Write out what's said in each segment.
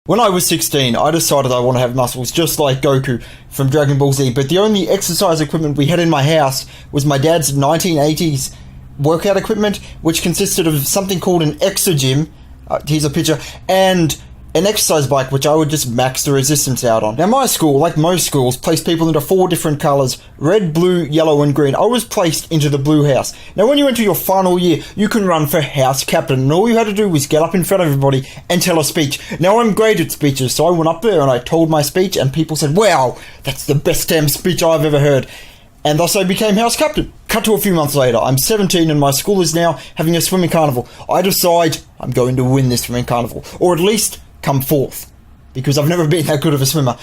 When I was 16, I decided I want to have muscles just like Goku from Dragon Ball Z, but the only exercise equipment we had in my house was my dad's 1980s workout equipment, which consisted of something called an exogym, here's a picture, and an exercise bike, which I would just max the resistance out on. Now my school, like most schools, placed people into 4 different colours: red, blue, yellow and green. I was placed into the blue house. Now when you enter your final year, you can run for house captain, and all you had to do was get up in front of everybody and tell a speech. Now I'm great at speeches, so I went up there and I told my speech, and people said, "Wow, that's the best damn speech I've ever heard." And thus I became house captain. Cut to a few months later. I'm 17 and my school is now having a swimming carnival. I decide I'm going to win this swimming carnival, or at least come fourth, because I've never been that good of a swimmer,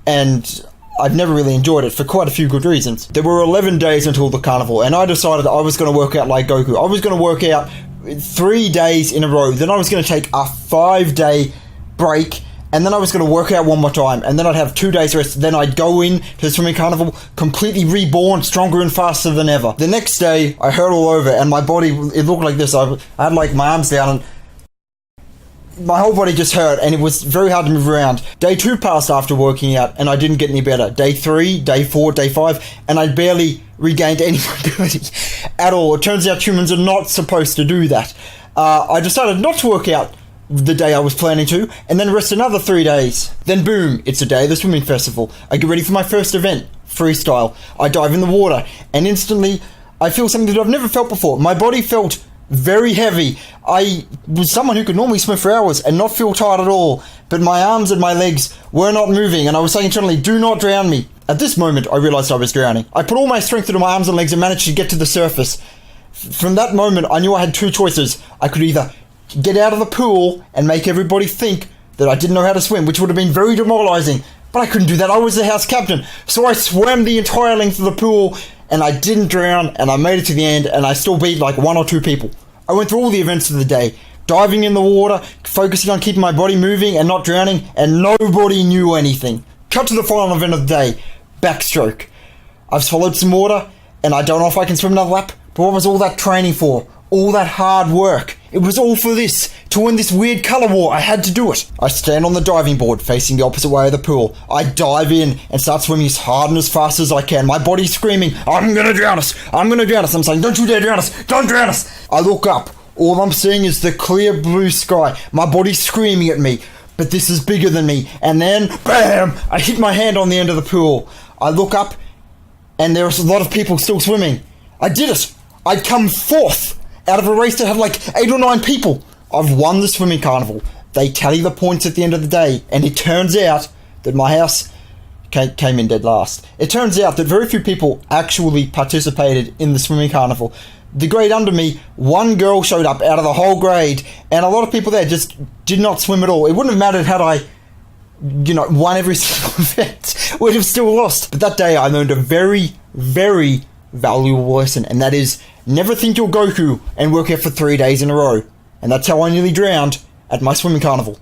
and I've never really enjoyed it for quite a few good reasons. There were 11 days until the carnival, and I decided I was going to work out like Goku. I was going to work out 3 days in a row, then I was going to take a 5-day break, and then I was going to work out one more time, and then I'd have 2 days rest, then I'd go in to the swimming carnival completely reborn, stronger and faster than ever. The next day, I hurt all over, and my body, it looked like this. I had like my arms down, and my whole body just hurt, and it was very hard to move around. Day 2 passed after working out, and I didn't get any better. Day 3, day 4, day 5, and I barely regained any mobility at all. It turns out humans are not supposed to do that. I decided not to work out the day I was planning to, and then rest another 3 days. Then boom, it's a day of the swimming festival. I get ready for my first event, freestyle. I dive in the water, and instantly I feel something that I've never felt before. My body felt very heavy. I was someone who could normally swim for hours and not feel tired at all, but my arms and my legs were not moving, and I was saying internally, "Do not drown me." At this moment, I realized I was drowning. I put all my strength into my arms and legs and managed to get to the surface. From that moment, I knew I had 2 choices. I could either get out of the pool and make everybody think that I didn't know how to swim, which would have been very demoralizing, but I couldn't do that. I was the house captain. So I swam the entire length of the pool, and I didn't drown, and I made it to the end, and I still beat like 1 or 2 people. I went through all the events of the day, diving in the water, focusing on keeping my body moving and not drowning, and nobody knew anything. Cut to the final event of the day, backstroke. I've swallowed some water, and I don't know if I can swim another lap, but what was all that training for? All that hard work? It was all for this, to win this weird colour war. I had to do it. I stand on the diving board, facing the opposite way of the pool. I dive in and start swimming as hard and as fast as I can. My body's screaming, "I'm gonna drown us! I'm gonna drown us!" I'm saying, "Don't you dare drown us! Don't drown us!" I look up. All I'm seeing is the clear blue sky. My body's screaming at me, but this is bigger than me. And then, bam! I hit my hand on the end of the pool. I look up, and there's a lot of people still swimming. I did it! I'd come fourth out of a race that had like 8 or 9 people. I've won the swimming carnival. They tally the points at the end of the day, and it turns out that my house came in dead last. It turns out that very few people actually participated in the swimming carnival. The grade under me, 1 girl showed up out of the whole grade, and a lot of people there just did not swim at all. It wouldn't have mattered had I, won every single event. We'd have still lost. But that day I learned a very, very valuable lesson, and that is, never think you're Goku and work out for 3 days in a row. And that's how I nearly drowned at my swimming carnival.